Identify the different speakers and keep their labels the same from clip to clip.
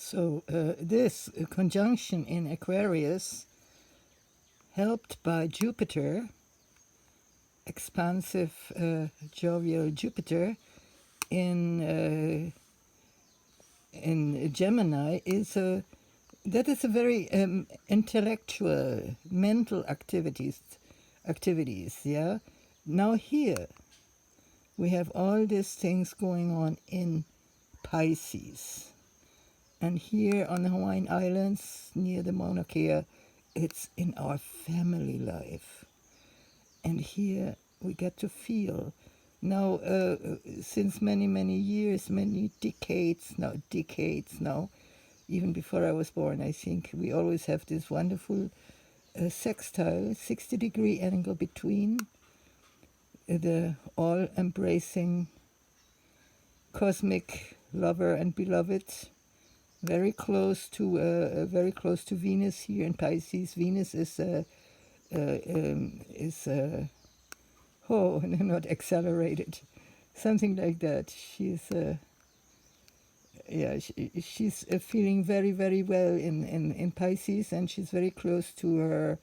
Speaker 1: So this conjunction in Aquarius, helped by Jupiter, expansive, jovial Jupiter in Gemini, is a very intellectual, mental activities. Yeah. Now here we have all these things going on in Pisces. And here on the Hawaiian Islands, near the Mauna Kea, it's in our family life. And here we get to feel. Now, since many, many years, many decades now, even before I was born, I think, we always have this wonderful sextile, 60-degree angle between the all-embracing cosmic lover and beloved, very close to Venus here in Pisces. Venus is not accelerated, something like that. She's she's feeling very, very well in Pisces, and she's very close to her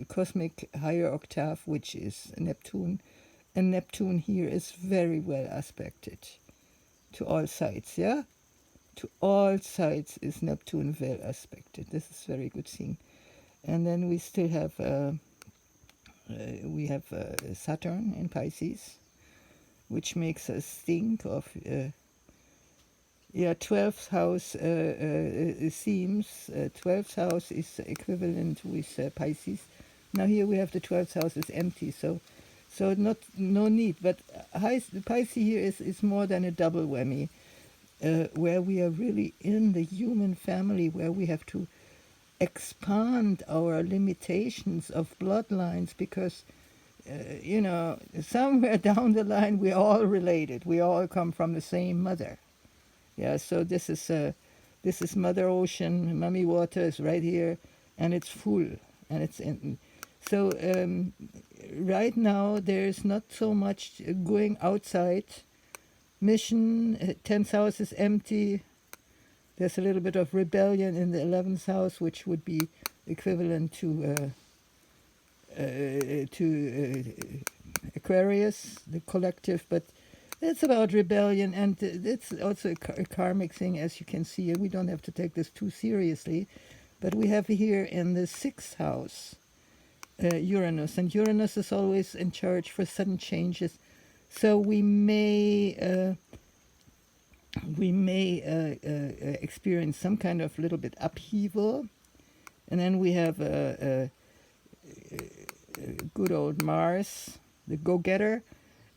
Speaker 1: cosmic higher octave, which is Neptune. And Neptune here is very well aspected to all sides, yeah? To all sides is Neptune well aspected. This is very good thing. And then we still have Saturn in Pisces, which makes us think of 12th house themes. 12th house is equivalent with Pisces. Now here we have the 12th house is empty, so no need. But the Pisces here is more than a double whammy, where we are really in the human family, where we have to expand our limitations of bloodlines, because somewhere down the line we're all related. We all come from the same mother. Yeah, so this is Mother Ocean. Mummy Water is right here, and it's full, and it's in. So right now there's not so much going outside. Mission 10th house is empty. There's a little bit of rebellion in the 11th house, which would be equivalent to Aquarius, the collective, but it's about rebellion, and it's also a karmic thing, as you can see. We don't have to take this too seriously, but we have here in the 6th house Uranus, and Uranus is always in charge for sudden changes. So we may experience some kind of little bit upheaval, and then we have good old Mars, the go-getter,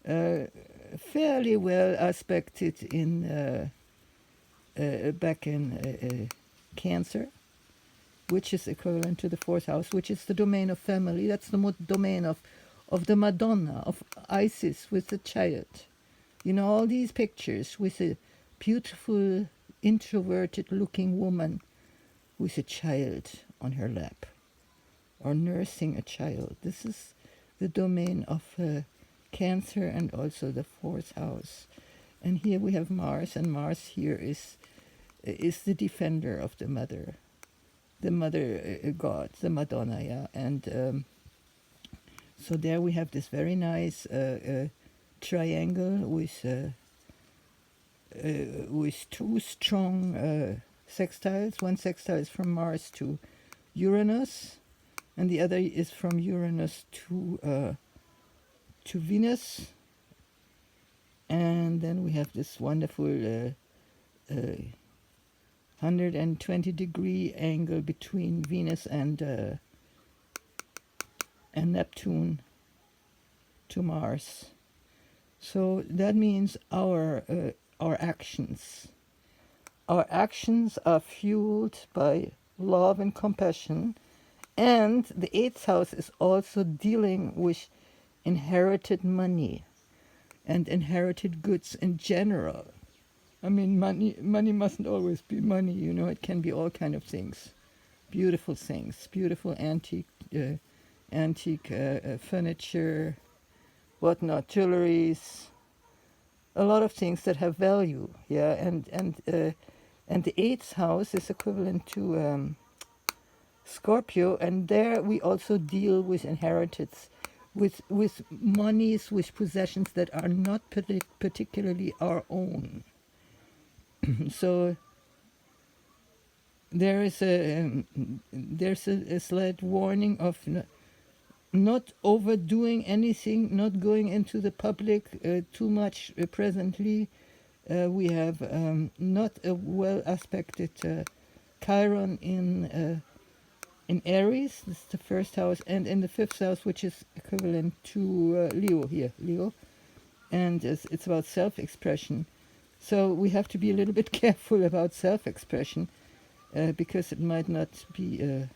Speaker 1: fairly well aspected in back in Cancer, which is equivalent to the 4th house, which is the domain of family. That's the domain of the Madonna, of Isis with the child. All these pictures with a beautiful, introverted-looking woman with a child on her lap, or nursing a child. This is the domain of Cancer, and also the 4th house. And here we have Mars, and Mars here is the defender of the mother god, the Madonna, yeah. And so there we have this very nice triangle with two strong sextiles. One sextile is from Mars to Uranus, and the other is from Uranus to Venus. And then we have this wonderful 120-degree angle between Venus and Neptune to Mars. So that means our actions are fueled by love and compassion, and the 8th house is also dealing with inherited money and inherited goods in general. I mean, money mustn't always be money, it can be all kind of things. Beautiful things, beautiful antique furniture, whatnot, jewelries, a lot of things that have value, yeah, and And the eighth house is equivalent to Scorpio, and there we also deal with inheritance, with monies, with possessions that are not particularly our own. So there is a slight warning of not overdoing anything, not going into the public too much presently. We have not a well aspected Chiron in Aries. This is the first house, and in the fifth house, which is equivalent to Leo here, Leo, and it's about self-expression. So we have to be a little bit careful about self-expression because it might not be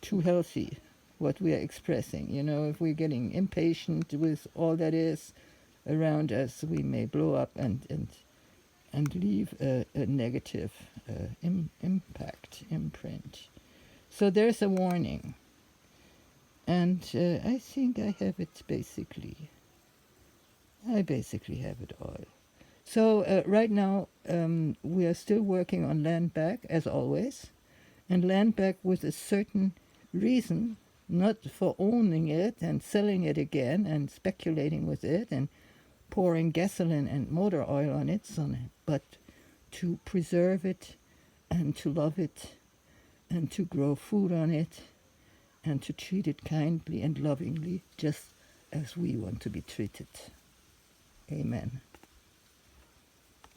Speaker 1: too healthy what we are expressing. You know, if we're getting impatient with all that is around us, we may blow up and leave a negative imprint. So there's a warning. And I think I have it basically. I basically have it all. So right now we are still working on land back, as always, and land back with a certain reason, not for owning it and selling it again and speculating with it and pouring gasoline and motor oil on it, but to preserve it and to love it and to grow food on it and to treat it kindly and lovingly, just as we want to be treated. Amen.